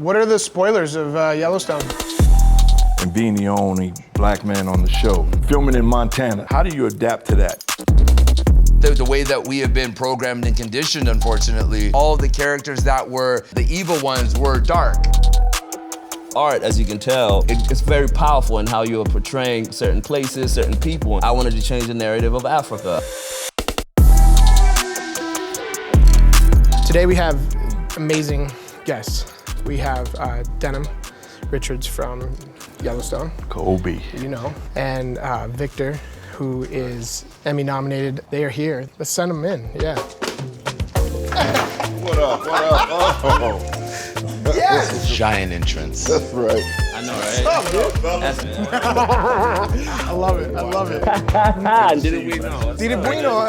What are the spoilers of Yellowstone? And being the only black man on the show. Filming in Montana, how do you adapt to that? The way that we have been programmed and conditioned, unfortunately, all of the characters that were the evil ones were dark. Art, as you can tell, it's very powerful in how you're portraying certain places, certain people. I wanted to change the narrative of Africa. Today we have amazing guests. We have Denim Richards from Yellowstone. Kobe. You know. And Victor, who is Emmy nominated. They are here. Let's send them in, yeah. What up, what up? Oh. Yes! Giant entrance. That's right. I know, right? What's up, dude? I love it, I love it. Did it we know? Did it bueno?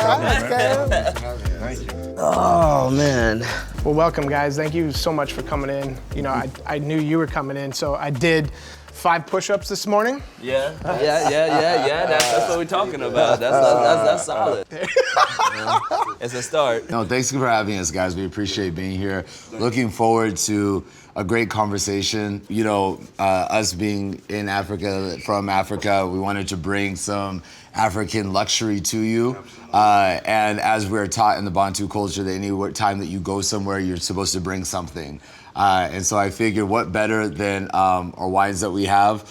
Thank you. Oh, man. Well, welcome, guys. Thank you so much for coming in. You know, I knew you were coming in, so I did 5 push-ups this morning. Yeah. That's what we're talking about. That's solid. It's a start. No, thanks for having us, guys. We appreciate being here. Looking forward to a great conversation. You know, us being in Africa, from Africa, we wanted to bring some African luxury to you. And as we're taught in the Bantu culture that any time that you go somewhere, you're supposed to bring something. And so I figured what better than our wines that we have.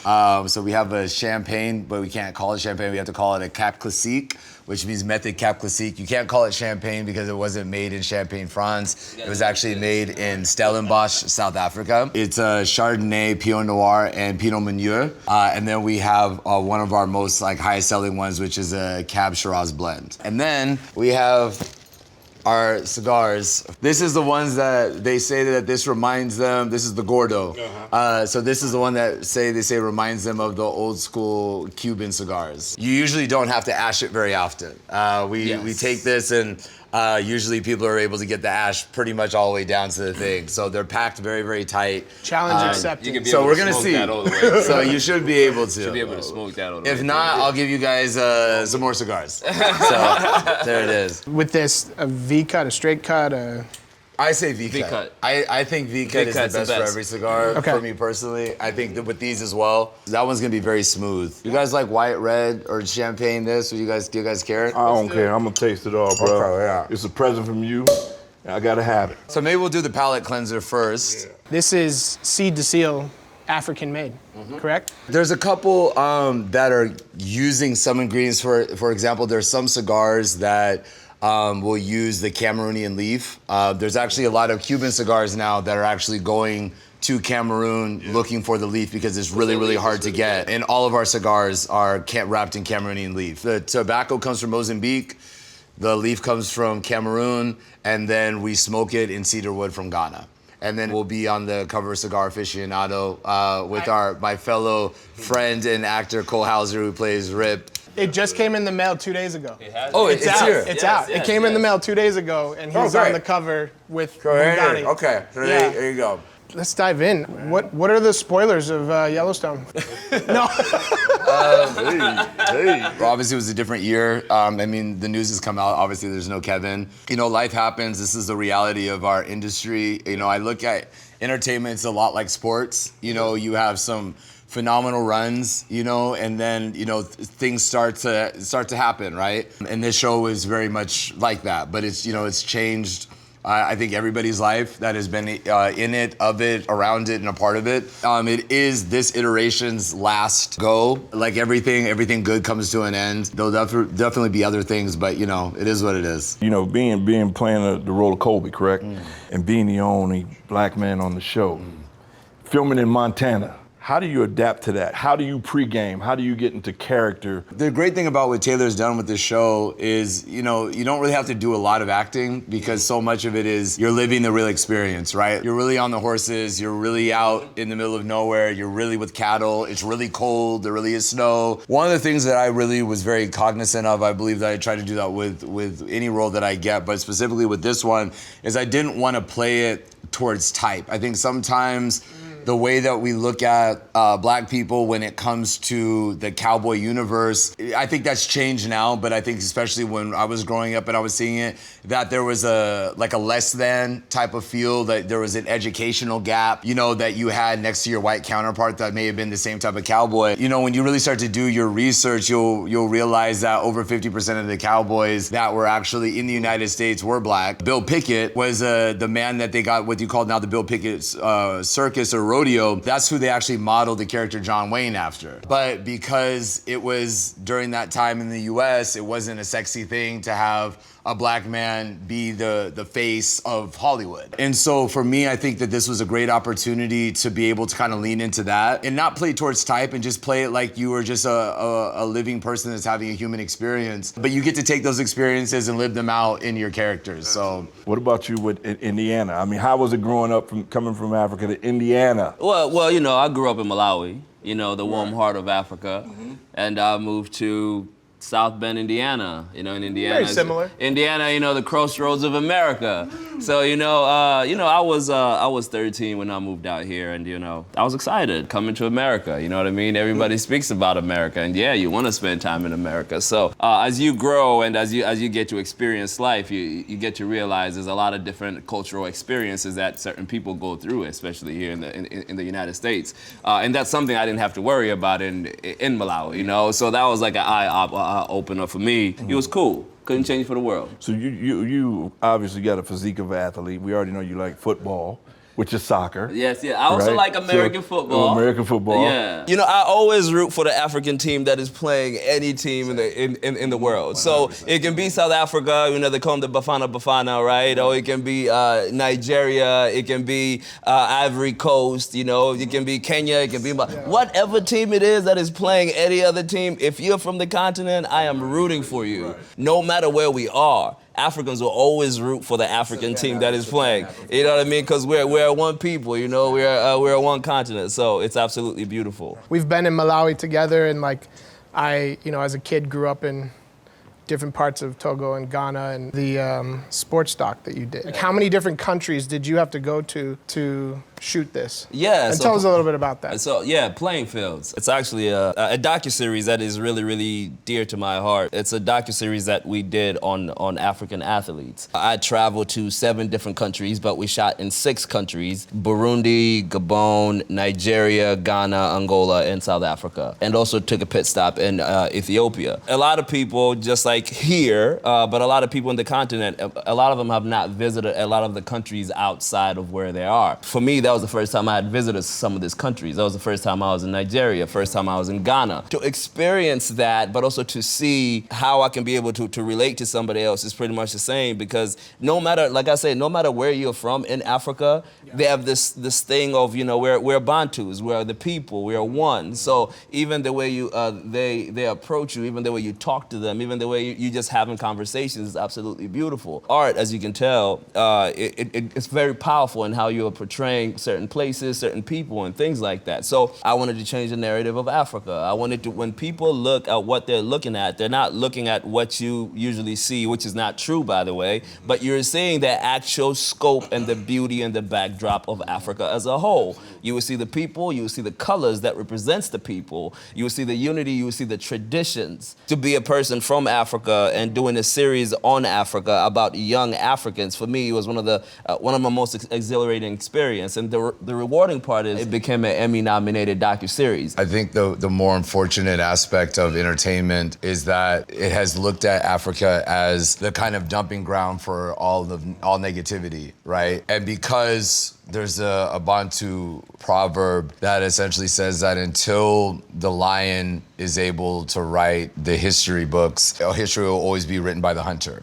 So we have a champagne, but we can't call it champagne. We have to call it a Cap Classique, which means Method Cap Classique. You can't call it champagne because it wasn't made in Champagne, France. It was actually made in Stellenbosch, South Africa. It's a Chardonnay, Pinot Noir, and Pinot Meunier. And then we have one of our most highest selling ones, which is a Cab Shiraz blend. And then we have our cigars. This is the ones that they say that this reminds them, this is the Gordo. So this is the one that they say reminds them of the old school Cuban cigars. You usually don't have to ash it very often. We take this and usually people are able to get the ash pretty much all the way down to the thing. So they're packed very, very tight. Challenge accepted. So we're gonna see. So you should be able to. Should be able to smoke that all the way. If not, I'll give you guys some more cigars. So there it is. With this, a V cut, a straight cut, I say V-cut. V-cut. I think V-cut is the best for every cigar, for me personally. I think that with these as well, that one's gonna be very smooth. You guys like white, red, or champagne this? Do you guys care? I don't care, I'm gonna taste it all, bro. Okay, yeah. It's a present from you, and I gotta have it. So maybe we'll do the palate cleanser first. Yeah. This is seed to seal, African made, correct? There's a couple that are using some ingredients. For example, there's some cigars that we'll use the Cameroonian leaf. There's actually a lot of Cuban cigars now that are actually going to Cameroon looking for the leaf because it's really, really hard to get. And all of our cigars are wrapped in Cameroonian leaf. The tobacco comes from Mozambique, the leaf comes from Cameroon, and then we smoke it in cedar wood from Ghana. And then we'll be on the cover of Cigar Aficionado with my fellow friend and actor Cole Hauser, who plays Rip. It just came in the mail 2 days ago. Oh, it's out. here. It's out. It came in the mail 2 days ago, and he's on the cover with Ghani. Okay, so there you go. Let's dive in. What are the spoilers of Yellowstone? No. Obviously, it was a different year. I mean, the news has come out. Obviously, there's no Kevin. You know, life happens. This is the reality of our industry. You know, I look at entertainment, it's a lot like sports. You know, you have some phenomenal runs, you know, and then, you know, things start to happen, right? And this show is very much like that, but it's, you know, it's changed, I think, everybody's life that has been in it, of it, around it, and a part of it. It is this iteration's last go. Like everything good comes to an end. There'll definitely be other things, but, you know, it is what it is. You know, playing the role of Kobe, correct? And being the only black man on the show. Filming in Montana. How do you adapt to that? How do you pregame? How do you get into character? The great thing about what Taylor's done with this show is, you know, you don't really have to do a lot of acting because so much of it is you're living the real experience, right? You're really on the horses, you're really out in the middle of nowhere, you're really with cattle, it's really cold, there really is snow. One of the things that I really was very cognizant of, I believe that I try to do that with any role that I get, but specifically with this one, is I didn't want to play it towards type. I think sometimes the way that we look at black people when it comes to the cowboy universe. I think that's changed now, but I think especially when I was growing up and I was seeing it, that there was a less than type of feel, that there was an educational gap, you know, that you had next to your white counterpart that may have been the same type of cowboy. You know, when you really start to do your research, you'll realize that over 50% of the cowboys that were actually in the United States were black. Bill Pickett was the man that they got what you call now the Bill Pickett circus or rodeo. That's who they actually modeled the character John Wayne after. But because it was during that time in the US, it wasn't a sexy thing to have a black man be the face of Hollywood. And so for me, I think that this was a great opportunity to be able to kind of lean into that and not play towards type and just play it like you were just a living person that's having a human experience. But you get to take those experiences and live them out in your characters, so. What about you with Indiana? I mean, how was it growing up coming from Africa to Indiana? Well, you know, I grew up in Malawi, you know, the warm heart of Africa, and I moved to South Bend, Indiana. You know, in Indiana. Very similar. Indiana, you know, the crossroads of America. So, I was 13 when I moved out here, and I was excited coming to America. You know what I mean? Everybody speaks about America, and yeah, you want to spend time in America. So, as you grow and as you get to experience life, you get to realize there's a lot of different cultural experiences that certain people go through, especially here in the United States, and that's something I didn't have to worry about in Malawi. You know, so that was like an eye opener for me. It was cool. Couldn't change for the world. So you obviously got a physique of an athlete. We already know you like football, which is soccer. Yes, yeah. I also like American football. American football. Yeah. You know, I always root for the African team that is playing any team in the world. So it can be South Africa, they call them the Bafana, right? Or it can be Nigeria, it can be Ivory Coast, it can be Kenya, it can be whatever team it is that is playing any other team. If you're from the continent, I am rooting for you, no matter where we are. Africans will always root for the African team that is playing. You know what I mean? Because we're one people. We're one continent. So it's absolutely beautiful. We've been in Malawi together, and I, as a kid, grew up in different parts of Togo and Ghana, and the sports doc that you did. How many different countries did you have to go to shoot this? Yeah. And tell us a little bit about that. So yeah, playing fields. It's actually a docuseries that is really, really dear to my heart. It's a docuseries that we did on African athletes. I traveled to 7 different countries, but we shot in 6 countries: Burundi, Gabon, Nigeria, Ghana, Angola, and South Africa. And also took a pit stop in Ethiopia. A lot of people, just like here, but a lot of people in the continent, a lot of them have not visited a lot of the countries outside of where they are. For me, that was the first time I had visited some of these countries. That was the first time I was in Nigeria, first time I was in Ghana. To experience that, but also to see how I can be able to relate to somebody else is pretty much the same, because no matter, like I said, no matter where you're from in Africa, they have this thing of, we're Bantus, we're the people, we're one. So even the way they approach you, even the way you talk to them, even the way you just having conversations is absolutely beautiful. Art, as you can tell, it's very powerful in how you're portraying certain places, certain people, and things like that. So I wanted to change the narrative of Africa. I wanted to, when people look at what they're looking at, they're not looking at what you usually see, which is not true, by the way, but you're seeing the actual scope and the beauty and the backdrop of Africa as a whole. You will see the people, you will see the colors that represents the people, you will see the unity, you will see the traditions. To be a person from Africa and doing a series on Africa about young Africans, for me, it was one of my most exhilarating experiences. And the rewarding part is it became an Emmy-nominated docu-series. I think the more unfortunate aspect of entertainment is that it has looked at Africa as the kind of dumping ground for all negativity, right? And because there's a Bantu proverb that essentially says that until the lion is able to write the history books, history will always be written by the hunter.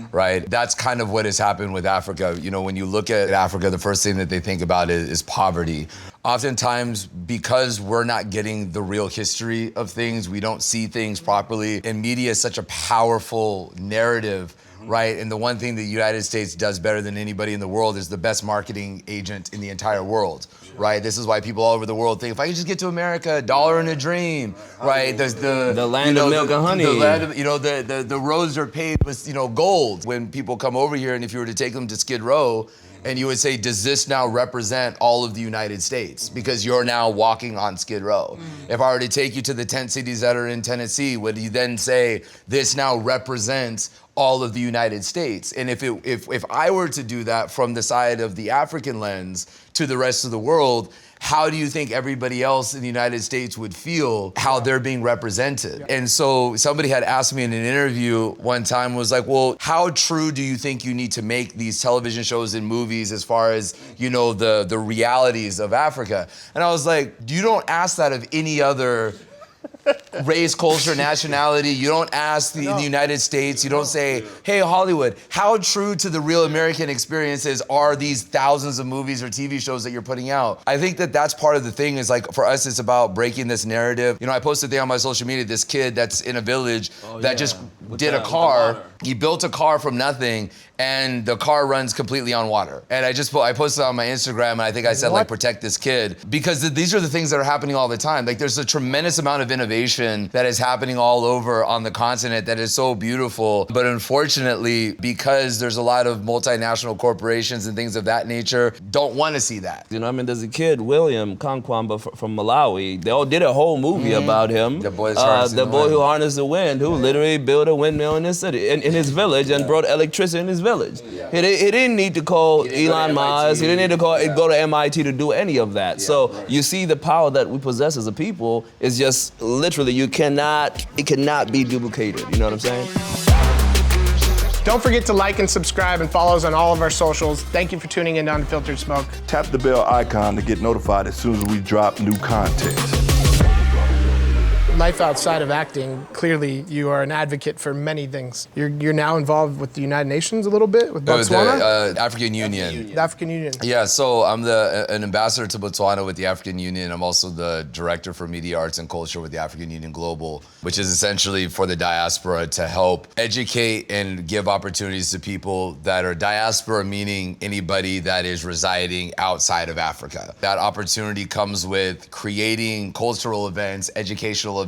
Right? That's kind of what has happened with Africa. When you look at Africa, the first thing that they think about is poverty. Oftentimes, because we're not getting the real history of things, we don't see things properly, and media is such a powerful narrative, right? And the one thing the United States does better than anybody in the world is the best marketing agent in the entire world, right? This is why people all over the world think, if I could just get to America, $1 and a dream, right? There's the land of milk and honey. The land of, the roads are paved with, gold. When people come over here, and if you were to take them to Skid Row, and you would say, does this now represent all of the United States? Because you're now walking on Skid Row. If I were to take you to the tent cities that are in Tennessee, would you then say, this now represents all of the United States? And if I were to do that from the side of the African lens to the rest of the world, how do you think everybody else in the United States would feel how they're being represented? And so somebody had asked me in an interview one time, was like, well, how true do you think you need to make these television shows and movies as far as, you know, the realities of Africa? And I was like, you don't ask that of any other race, culture, nationality. You don't ask the United States. You don't say, hey, Hollywood, how true to the real American experiences are these thousands of movies or TV shows that you're putting out? I think that that's part of the thing is like, for us, it's about breaking this narrative. You know, I posted a thing on my social media, this kid that's in a village that just did a car. He built a car from nothing, and the car runs completely on water. And I posted it on my Instagram, and I think I said, like, protect this kid. Because these are the things that are happening all the time. Like, there's a tremendous amount of innovation that is happening all over on the continent that is so beautiful. But unfortunately, because there's a lot of multinational corporations and things of that nature, don't want to see that. You know, I mean, there's a kid, William Kankwamba from Malawi. They all did a whole movie about him. The boy who harnessed the wind, who literally built a windmill in his city, in his village, and brought electricity in his village. He didn't need to call Elon Musk. He didn't need to go to MIT to do any of that. So you see the power that we possess as a people is just literally, it cannot be duplicated. You know what I'm saying? Don't forget to like and subscribe and follow us on all of our socials. Thank you for tuning in to Unfiltered Smoke. Tap the bell icon to get notified as soon as we drop new content. Life outside of acting, clearly you are an advocate for many things. You're now involved with the United Nations a little bit, with Botswana? The African Union. The African Union. Yeah, so I'm an ambassador to Botswana with the African Union. I'm also the director for media, arts, and culture with the African Union Global, which is essentially for the diaspora to help educate and give opportunities to people that are diaspora, meaning anybody that is residing outside of Africa. That opportunity comes with creating cultural events, educational events,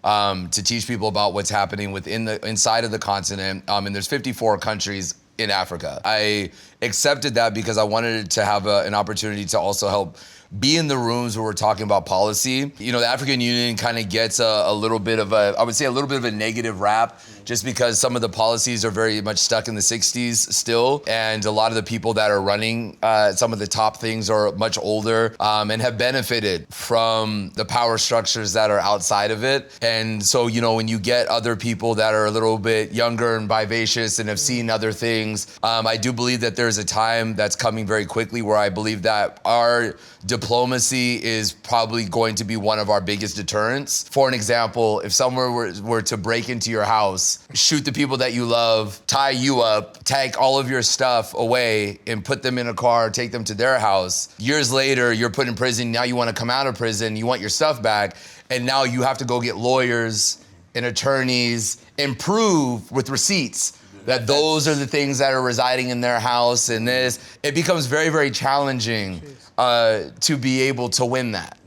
to teach people about what's happening inside of the continent. And there's 54 countries in Africa. I accepted that because I wanted to have an opportunity to also help be in the rooms where we're talking about policy. You know, the African Union kind of gets a little bit of I would say a little bit of a negative rap, just because some of the policies are very much stuck in the 60s still. And a lot of the people that are running some of the top things are much older and have benefited from the power structures that are outside of it. And so, you know, when you get other people that are a little bit younger and vivacious and have seen other things, I do believe that there's a time that's coming very quickly where I believe that our diplomacy is probably going to be one of our biggest deterrents. For an example, if someone were to break into your house, shoot the people that you love, tie you up, take all of your stuff away and put them in a car, take them to their house, years later, you're put in prison, now you want to come out of prison, you want your stuff back, and now you have to go get lawyers and attorneys and prove with receipts that those are the things that are residing in their house and this. It becomes very, very challenging to be able to win that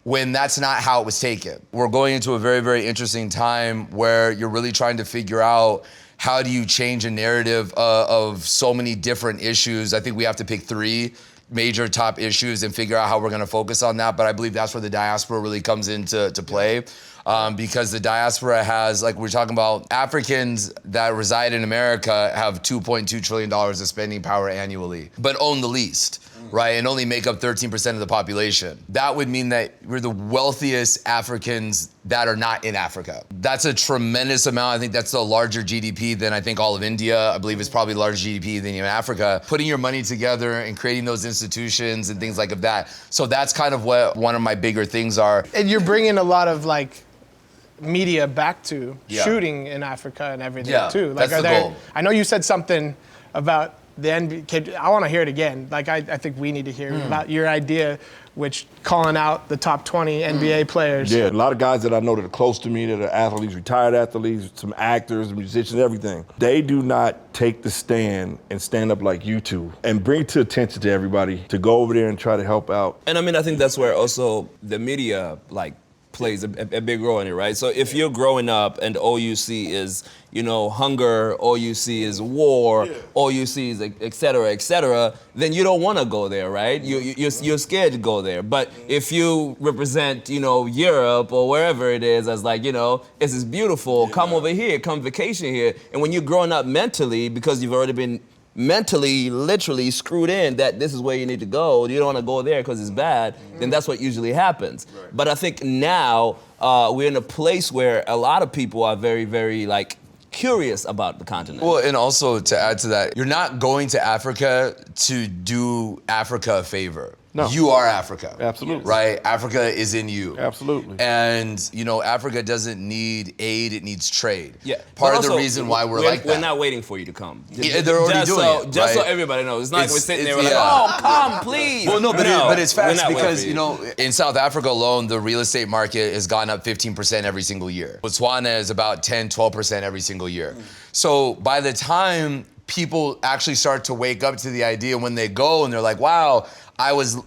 when that's not how it was taken. We're going into a very, very interesting time where you're really trying to figure out how do you change a narrative of so many different issues. I think we have to pick 3 major top issues and figure out how we're gonna focus on that. But I believe that's where the diaspora really comes into play. Because the diaspora has, like we're talking about, Africans that reside in America have $2.2 trillion of spending power annually, but own the least, right? And only make up 13% of the population. That would mean that we're the wealthiest Africans that are not in Africa. That's a tremendous amount. I think that's a larger GDP than I think all of India. I believe it's probably larger GDP than even Africa. Putting your money together and creating those institutions and things like that. So that's kind of what one of my bigger things are. And you're bringing a lot of like media back to shooting in Africa and everything too. Like, that's the goal. I know you said something about the NBA. I want to hear it again. Like, I think we need to hear about your idea, which calling out the top 20 NBA players. Yeah, a lot of guys that I know that are close to me, that are athletes, retired athletes, some actors, musicians, everything. They do not take the stand and stand up like you two and bring to attention to everybody to go over there and try to help out. And I mean, I think that's where also the media, like, plays a big role in it, right? So if you're growing up and all you see is, hunger, all you see is war, all you see is et cetera, then you don't want to go there, right? You're scared to go there. But if you represent, Europe or wherever it is as like, this is beautiful, come over here, come vacation here. And when you're growing up mentally, because you've already been mentally, literally screwed in that this is where you need to go, you don't want to go there because it's bad, then that's what usually happens. Right. But I think now we're in a place where a lot of people are very, very curious about the continent. Well, and also to add to that, you're not going to Africa to do Africa a favor. No. You are Africa. Absolutely. Right? Africa is in you. Absolutely. And, Africa doesn't need aid, it needs trade. Yeah. Part of the reason why we're like that. We're not waiting for you to come. Yeah, they're already doing it. Just so right? everybody knows. It's not like we're sitting there, we're yeah. like, oh, come, please. Well, no, but it's facts because, you. In South Africa alone, the real estate market has gone up 15% every single year. Botswana is about 10, 12% every single year. So by the time people actually start to wake up to the idea when they go and they're like, wow, I was,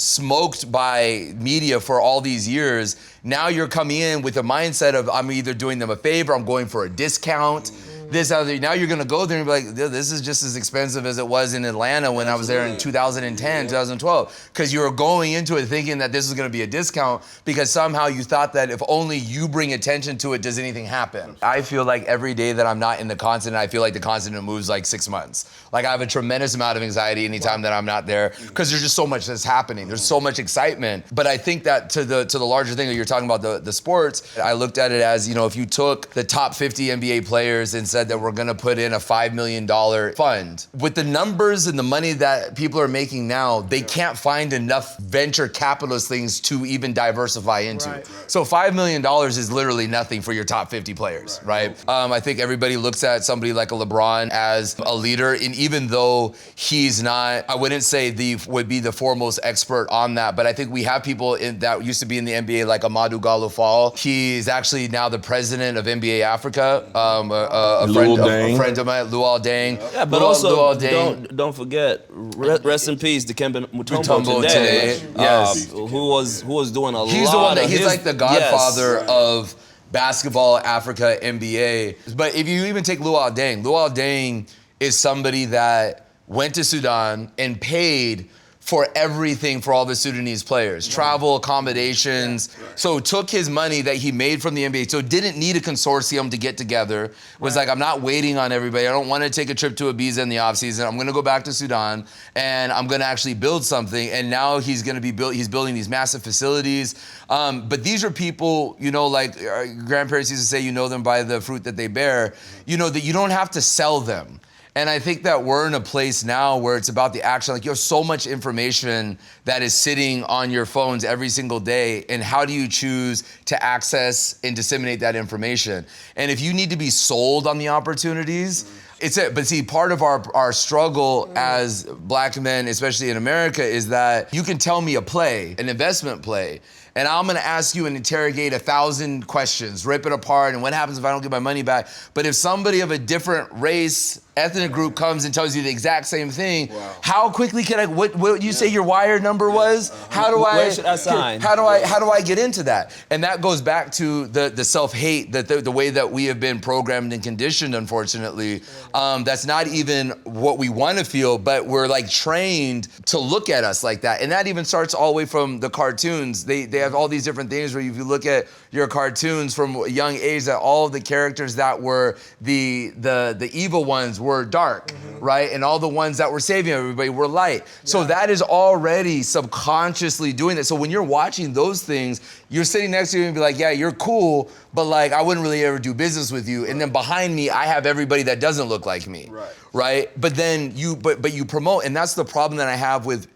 smoked by media for all these years. Now you're coming in with a mindset of I'm either doing them a favor, I'm going for a discount. This other. Now you're gonna go there and be like, this is just as expensive as it was in Atlanta when I was there in 2010, 2012. Because you were going into it thinking that this was gonna be a discount because somehow you thought that if only you bring attention to it, does anything happen? I feel like every day that I'm not in the continent, I feel like the continent moves like 6 months. Like I have a tremendous amount of anxiety anytime that I'm not there because there's just so much that's happening. There's so much excitement. But I think that to the larger thing that you're talking about, the sports, I looked at it as, if you took the top 50 NBA players and said that we're gonna put in a $5 million fund. With the numbers and the money that people are making now, they can't find enough venture capitalist things to even diversify into. Right. So $5 million is literally nothing for your top 50 players, right? I think everybody looks at somebody like a LeBron as a leader, and even though he's not, I wouldn't say would be the foremost expert on that, but I think we have people that used to be in the NBA like Amadou Gallo-Fall. He's actually now the president of NBA Africa, a friend of mine, Luol Deng. Yeah, but also don't forget, rest in peace, Dikembe Mutombo today. Yes, who was doing a lot. He's the one that he's like the godfather of basketball Africa NBA. But if you even take Luol Deng is somebody that went to Sudan and paid for everything for all the Sudanese players, travel, accommodations. So took his money that he made from the NBA, so didn't need a consortium to get together. Was like, I'm not waiting on everybody. I don't want to take a trip to Ibiza in the off season. I'm gonna go back to Sudan and I'm gonna actually build something. And now he's building these massive facilities. But these are people, like our grandparents used to say, you know them by the fruit that they bear, that you don't have to sell them. And I think that we're in a place now where it's about the action. Like you have so much information that is sitting on your phones every single day. And how do you choose to access and disseminate that information? And if you need to be sold on the opportunities, it's it. But see, part of our struggle as black men, especially in America, is that you can tell me a play, an investment play, and I'm gonna ask you and interrogate 1,000 questions, rip it apart, and what happens if I don't get my money back? But if somebody of a different race, ethnic group comes and tells you the exact same thing, how quickly can I, what you say your wire number was? Where should I sign? How do I get into that? And that goes back to the self-hate, the way that we have been programmed and conditioned, unfortunately. That's not even what we wanna feel, but we're like trained to look at us like that. And that even starts all the way from the cartoons. They have all these different things where if you look at your cartoons from a young age, that all of the characters that were the evil ones were dark, right? And all the ones that were saving everybody were light. Yeah. So that is already subconsciously doing that. So when you're watching those things, you're sitting next to you and be like, yeah, you're cool, but like I wouldn't really ever do business with you. And then behind me, I have everybody that doesn't look like me, right? But then you promote, and that's the problem that I have with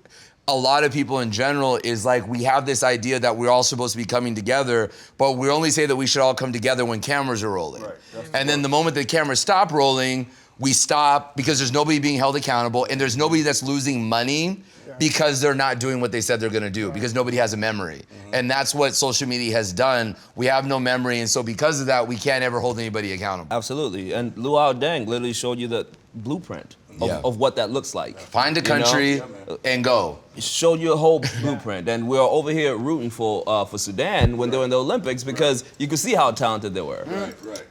a lot of people in general is like we have this idea that we're all supposed to be coming together, but we only say that we should all come together when cameras are rolling. And then the moment the cameras stop rolling, we stop because there's nobody being held accountable and there's nobody that's losing money because they're not doing what they said they're gonna do because nobody has a memory. And that's what social media has done. We have no memory, and so because of that, we can't ever hold anybody accountable. Absolutely, and Luol Deng literally showed you the blueprint. of what that looks like. Find a country and go. Show you a whole blueprint, and we're over here rooting for Sudan when they were in the Olympics because you could see how talented they were.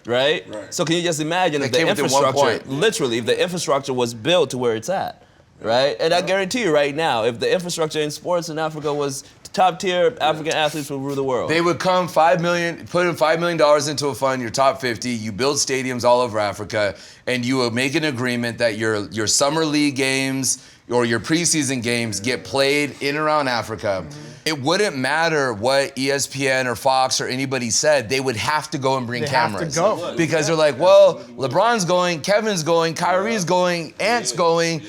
Right. So can you just imagine if the infrastructure, literally, if the infrastructure was built to where it's at, right? And I guarantee you right now, if the infrastructure in sports in Africa was top tier, African athletes would rule the world. They would come put in $5 million into a fund, your top 50, you build stadiums all over Africa, and you would make an agreement that your summer league games or your preseason games get played in and around Africa. It wouldn't matter what ESPN or Fox or anybody said, they would have to go and bring cameras. Have to go. Because they're like, well, LeBron's going, Kevin's going, Kyrie's going, Ant's going,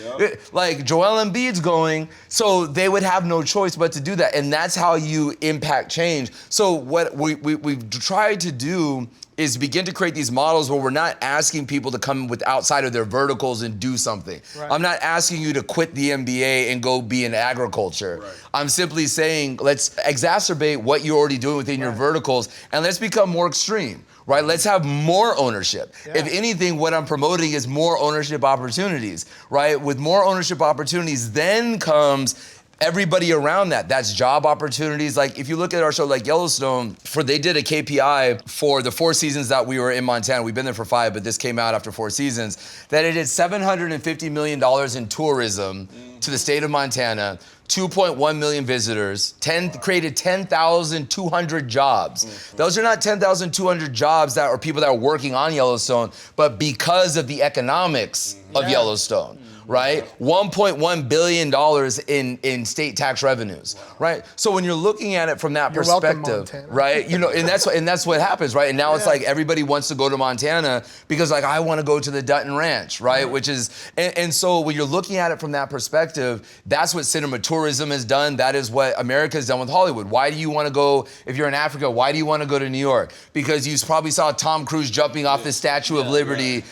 like Joel Embiid's going. So they would have no choice but to do that. And that's how you impact change. So what we've tried to do is begin to create these models where we're not asking people to come with outside of their verticals and do something. I'm not asking you to quit the NBA and go be in agriculture. I'm simply saying, let's exacerbate what you're already doing within your verticals and let's become more extreme, right? Let's have more ownership. If anything, what I'm promoting is more ownership opportunities, right? With more ownership opportunities, then comes everybody around that. That's job opportunities. Like if you look at our show like Yellowstone, they did a KPI for the 4 seasons that we were in Montana. We've been there for 5, but this came out after 4 seasons, that it did $750 million in tourism to the state of Montana, 2.1 million visitors, created 10,200 jobs. Those are not 10,200 jobs that are people that are working on Yellowstone, but because of the economics of Yellowstone. Right? $1.1 billion in state tax revenues, right? So when you're looking at it from that perspective, right? You know, and that's what happens, right? And now it's like everybody wants to go to Montana because like I want to go to the Dutton Ranch, right? Which is, and so when you're looking at it from that perspective, that's what cinema tourism has done. That is what America has done with Hollywood. Why do you want to go, if you're in Africa, why do you want to go to New York? Because you probably saw Tom Cruise jumping off the Statue of Liberty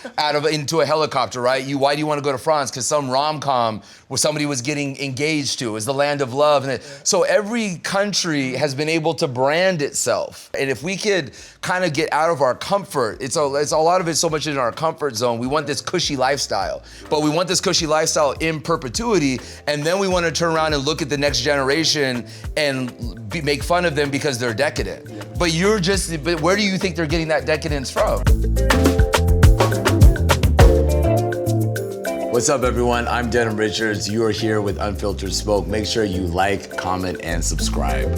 into a helicopter, right? Why do you want to go to France? Because some rom-com where somebody was getting engaged to. It was the land of love. So every country has been able to brand itself. And if we could kind of get out of our comfort, it's a lot of it so much in our comfort zone. We want this cushy lifestyle, but we want this cushy lifestyle in perpetuity. And then we want to turn around and look at the next generation and make fun of them because they're decadent. But where do you think they're getting that decadence from? What's up, everyone? I'm Denim Richards. You are here with Unfiltered Smoke. Make sure you like, comment, and subscribe.